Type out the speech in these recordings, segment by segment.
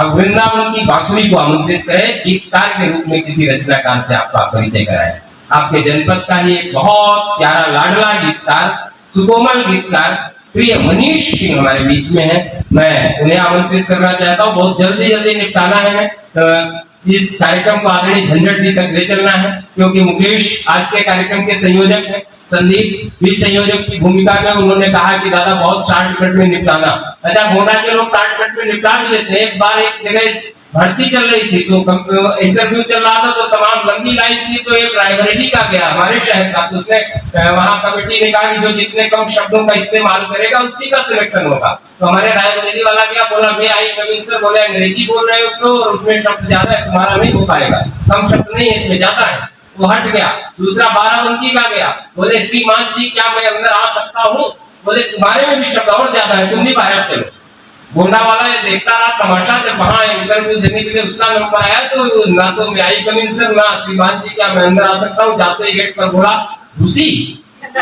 अब वृंदावन की बांसुरी को आमंत्रित करें, गीतकार के रूप में किसी रचनाकार से आपका परिचय कराएं। आपके जनपद का ही एक बहुत प्यारा लाडला गीतकार, सुकोमल गीतकार प्रिय मनीष सिंह हमारे बीच में है। मैं उन्हें आमंत्रित करना चाहता हूँ। बहुत जल्दी निपटाना है, इस कार्यक्रम को आदरणीय झंझट जी तक ले चलना है, क्योंकि मुकेश आज के कार्यक्रम के संयोजक हैं। संदीप भी संयोजक की भूमिका में, उन्होंने कहा कि दादा बहुत 60 मिनट में निपटाना। अच्छा, गोंडा के लोग 60 मिनट में निपटा भी लेते हैं। एक बार एक जगह भर्ती चल रही थी, तो इंटरव्यू चल रहा था, तो तमाम लंबी लाइन थी, तो एक रायबरेली का गया हमारे शहर का, तो उसने वहां कमेटी ने कहा कि जो जितने कम शब्दों का इस्तेमाल करेगा उसी का सिलेक्शन होगा। तो हमारे रायबरेली वाला गया, बोला मैं आई कमिंग सर, बोले अंग्रेजी बोल रहे हो तो, और उसमें शब्द ज्यादा है, तुम्हारा नहीं हो पाएगा, कम शब्द नहीं है इसमें, ज्यादा है। वो हट गया। दूसरा बाराबंकी का गया, बोले श्रीमान जी क्या मैं अंदर आ सकता हूँ? बोले तुम्हारे में भी शब्द और ज्यादा है, तुम भी बाहर चलो। गोंडा वाला ये देखता रहा तमाशा। जब वहां इंटरव्यू देने के लिए उसका नंबर आया, तो ना तो मैं आई कमिंग सर, ना श्रीमान जी क्या मैं अंदर आ सकता हूँ, जाते ही गेट पर बोला घुसी,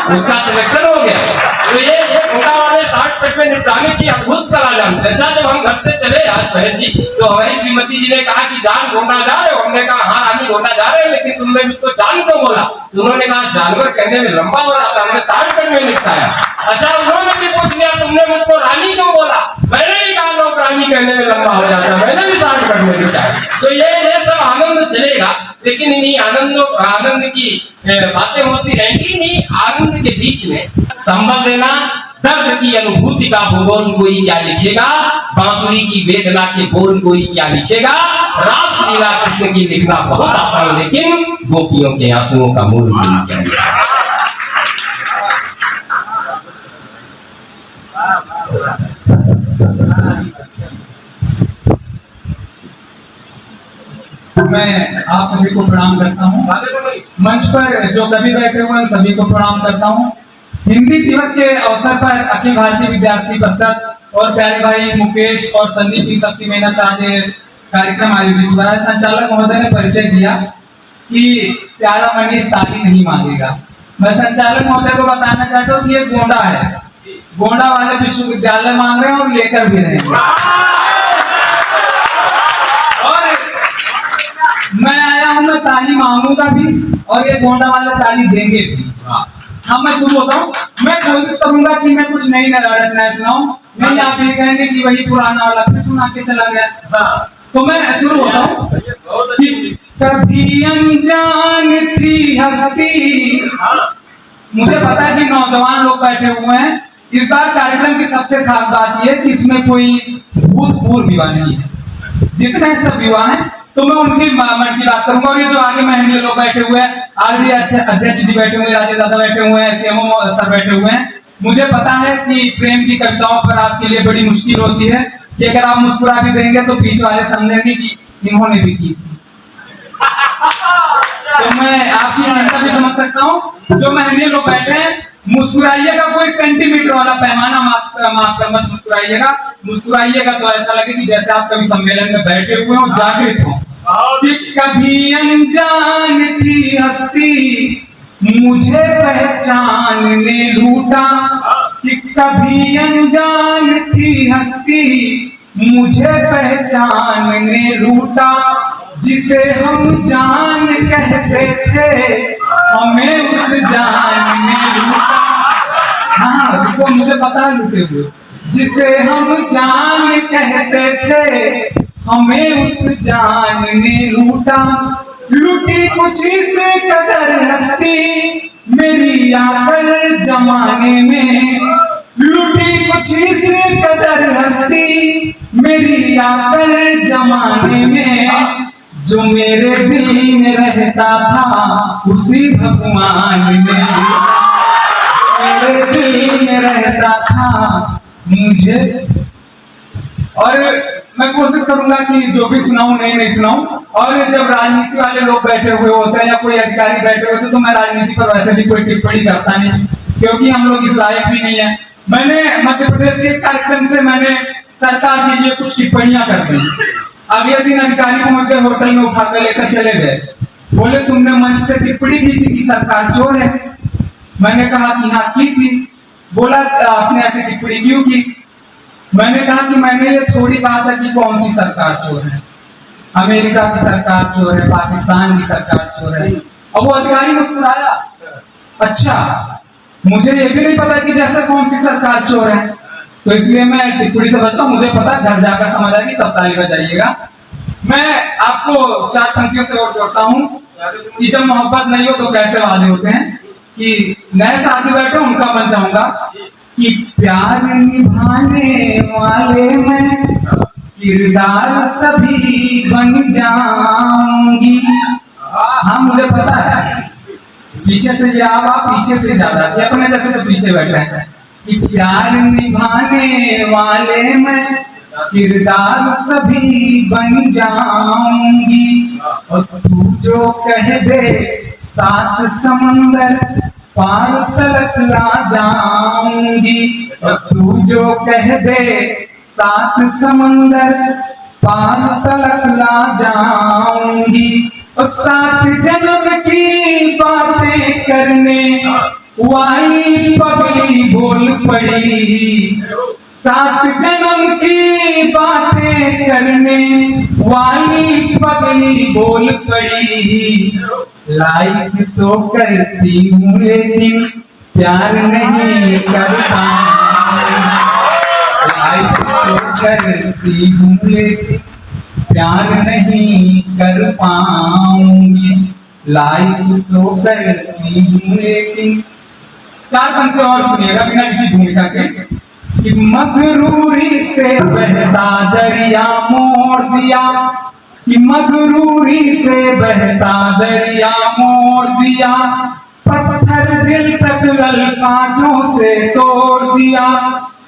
उसका सिलेक्शन हो गया। तो ये गोंडा वाले 60 मिनट में निपटाने की अद्भुत कला जानते हैं। जब हम घर से चले आज बहन जी, तो हमारी श्रीमती जी ने कहा कि जान गोंडा जा रहे हो? हमने कहा हाँ रानी गोंडा जा रहे हैं, लेकिन तुमने उसको जान क्यों बोला? तो उन्होंने कहा जानवर कहने में लंबा हो रहा था, हमने 60 मिनट में निपटाया। अच्छा, उन्होंने भी पूछ लिया तुमने मुझको रानी क्यों बोला? मैंने भी कहा लोग रानी कहने में लंबा हो जाता, मैंने भी 60 मिनट में निपटाया। तो ये सब आनंद चलेगा, लेकिन इन्हीं आनंद की बातें होती रहेंगी। इन्हीं आनंद के बीच में संबल देना, दर्द की अनुभूति का भूगोल कोई क्या लिखेगा, बांसुरी की वेदना के बोल कोई क्या लिखेगा, रास लीला कृष्ण की लिखना बहुत आसान, लेकिन गोपियों के आंसुओं का मूल कोई क्या लिखेगा। मैं आप सभी को प्रणाम करता हूँ। मंच पर जो कवि बैठे हुए हैं सभी को प्रणाम करता हूँ। हिंदी दिवस के अवसर पर अखिल भारतीय विद्यार्थी परिषद और प्यारे भाई मुकेश और संदीप की शक्ति मेहनत से आज कार्यक्रम आयोजित हुआ है। संचालक महोदय ने परिचय दिया कि प्यारा मनीष ताली नहीं मांगेगा। मैं संचालक महोदय को बताना चाहता हूँ कि ये गोंडा है, गोंडा वाले विश्वविद्यालय मांग रहे हैं और लेकर भी रहेंगे। मैं आया हूं, मैं ताली मांगूंगा भी और ये गोंडा वाले ताली देंगे भी। हाँ, मैं शुरू होता हूँ। मैं कोशिश करूंगा कि मैं कुछ नई रचनाएं सुनाऊं, नहीं आप ये कहेंगे कि वही पुराना वाला फिर सुना के चला गया। तो मैं शुरू होता हूँ कि कभी अनजान थी हस्ती। मुझे पता है कि नौजवान लोग बैठे हुए हैं। इस बार कार्यक्रम की सबसे खास बात यह है कि इसमें कोई भूतपूर्व युवा नहीं है, जितने सब युवा हैं। तो मैं उनकी मन की बात करूंगा। और ये जो आगे महंगे लोग बैठे हुए हैं, आगे अध्यक्ष जी बैठे हुए हैं, राजेश दादा बैठे हुए हैं, सीएमओ सर बैठे हुए हैं। मुझे पता है कि प्रेम की कविताओं पर आपके लिए बड़ी मुश्किल होती है कि अगर आप मुस्कुरा भी देंगे तो बीच वाले समझेंगे कि इन्होंने भी की थी। तो मैं आपकी चिंता भी समझ सकता हूँ। जो महंगे लोग बैठे हैं, मुस्कुराइएगा, कोई सेंटीमीटर वाला पैमाना माफ कर मत मुस्कुराइएगा। मुस्कुराइएगा तो ऐसा लगे कि जैसे आप कभी सम्मेलन में बैठे हुए हो, जागृत हो। कि कभी अनजान थी हस्ती मुझे पहचान ने लूटा, कि कभी अनजान थी हस्ती मुझे पहचान ने लूटा, जिसे हम जान कहते थे हमें उस जान ने लूटा। हाँ, तो मुझे पता है लूटे हुए। जिसे हम जान कहते थे हमें उस जान ने लूटा, लूटी कुछ इस कदर हस्ती मेरी आकर जमाने में, लूटी कुछ इस कदर हस्ती मेरी आकर जमाने में, जो मेरे दिल में रहता था उसी भगवान ने, मेरे दिल में रहता था मुझे। और मैं कोशिश करूंगा कि जो भी सुनाऊं नहीं सुनाऊं। और जब राजनीति वाले लोग बैठे हुए होते हैं या कोई अधिकारी बैठे होते हैं, तो मैं राजनीति पर वैसे भी कोई टिप्पणी करता नहीं, क्योंकि हम लोग इस लायक भी नहीं है। मैंने मध्य प्रदेश के कार्यक्रम से मैंने सरकार के लिए कुछ टिप्पणियां कर दी। अगले दिन अधिकारी पहुंच गए, होटल में उठाकर लेकर चले गए। बोले तुमने मंच से टिप्पणी की थी कि सरकार चोर है। मैंने कहा कि हाँ की थी। बोला आपने ऐसी टिप्पणी क्यों की? मैंने कहा कि मैंने ये थोड़ी कहा था कि कौन सी सरकार चोर है, अमेरिका की सरकार चोर है, पाकिस्तान की सरकार चोर है। अब वो अधिकारी मुस्कुराया, अच्छा मुझे ये भी नहीं पता कि जैसे कौन सी सरकार चोर है, तो इसलिए मैं टिप्पणी से बचता हूँ। मुझे पता है, घर जाकर समझ आएगी तब ताली बजाइएगा। मैं आपको 4 पंक्तियों से और जोड़ता हूँ कि जब मोहब्बत नहीं हो तो कैसे वादे होते हैं, कि नए साथी बैठे उनका बन जाऊंगा कि प्यार निभाने वाले मैं किरदार सभी बन जाऊंगी। हाँ मुझे पता है, पीछे से ये आवाज पीछे से ज्यादा, ये अपने जैसे तो पीछे बैठे हैं कि प्यार निभाने वाले मैं किरदार सभी बन जाऊंगी, और तू जो कह दे 7 समंदर पार तलक ला जाऊंगी, और तू जो कह दे 7 समंदर पार तलक ला जाऊंगी, और 7 जन्म की बातें करने वाली पगली बोल पड़ी, 7 जन्म की बातें करने वाली पगली बोल पड़ी, लाइक तो करती हूँ लेकिन प्यार नहीं करता, लाइक तो करती हूँ लेकिन प्यार नहीं कर पाऊंगी, लाइक तो करती हूँ लेकिन। 4 पंक्ति और सुनिएगा बिना किसी भूमिका के कि मगरूरी से बहता दरिया मोड़ दिया, कि मगरूरी से बहता दरिया मोड़ दिया, पत्थर दिल तक अल्फाजों से तोड़ दिया,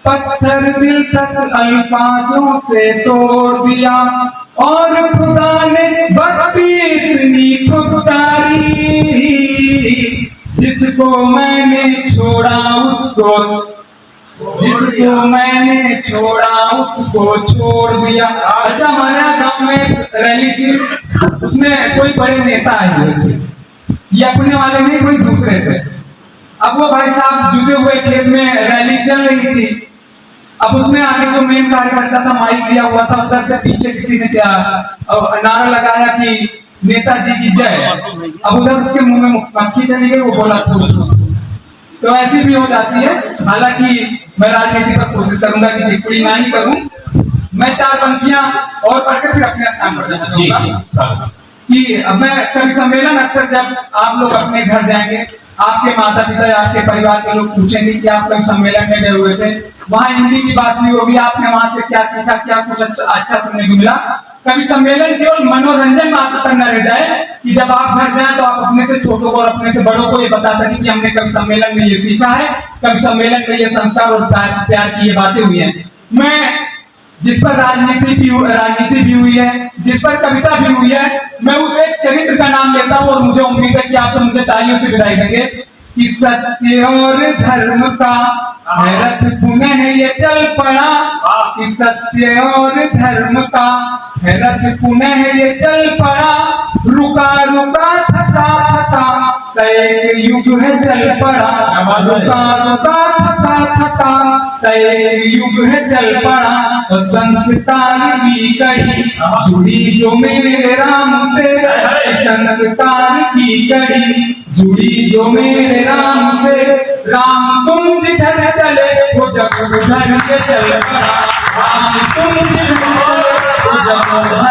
पत्थर दिल तक अल्फाजों से तोड़ दिया, और खुदा ने बख्शी इतनी खुददारी, जिसको मैंने छोड़ा उसको, जिसको मैंने छोड़ा उसको छोड़ दिया। अच्छा हमारे यहाँ गाँव में एक रैली थी, उसमें कोई बड़े नेता आए हुए थे, ये अपने वाले नहीं कोई दूसरे थे। अब वो भाई साहब जुटे हुए खेत में रैली चल रही थी, अब उसमें आगे जो मेन कार्यकर्ता था माइक दिया हुआ था, उधर से पीछे किसी ने नारा लगाया कि नेताजी की जय। अब उधर उसके मुंह में मक्खी चली गई, वो बोला थू थू थू। तो ऐसी भी हो जाती है, हालांकि मैं राजनीति पर कोशिश करूंगा कि टिप्पणी ना ही करूं। मैं 4 पंक्तियां और पढ़कर फिर अपने स्थान पर जाना चाहूंगा कि अब मैं कवि सम्मेलन अक्सर जब आप लोग अपने घर जाएंगे, आपके माता पिता या आपके परिवार के लोग पूछेंगे कि आप कवि सम्मेलन में गए हुए थे, वहां हिंदी की बात हुई होगी, आपने वहां से क्या सीखा, क्या कुछ अच्छा सुनने को मिला। कवि सम्मेलन केवल मनोरंजन मात्र तक न रह जाए कि जब आप घर जाएं तो आप अपने से छोटों को और अपने से बड़ों को ये बता सकें कि हमने कवि सम्मेलन में ये सीखा है, कवि सम्मेलन में ये संस्कार और प्यार की ये बातें हुई हैं। मैं जिस पर राजनीति भी हुई है, जिस पर कविता भी हुई है, मैं उस एक चरित्र का नाम लेता हूँ और मुझे उम्मीद है कि आप सब मुझे तालियों से विदाई देंगे कि सत्य और धर्म का रथ पुनः ये चल पड़ा, कि सत्य और धर्म का रथ पुनः ये चल पड़ा, रुका रुका थका थका सैक युग है चल पड़ा, रुका रुका थका थका सैक युग है चल पड़ा, और संस्कार की कड़ी जुड़ी जो मेरे राम से, संस्कार की कड़ी जुड़ी जो मेरे राम से, राम तुम जिधर चले वो जब उधर के चल पड़ा, राम तुम जिधर चले वो जब उधर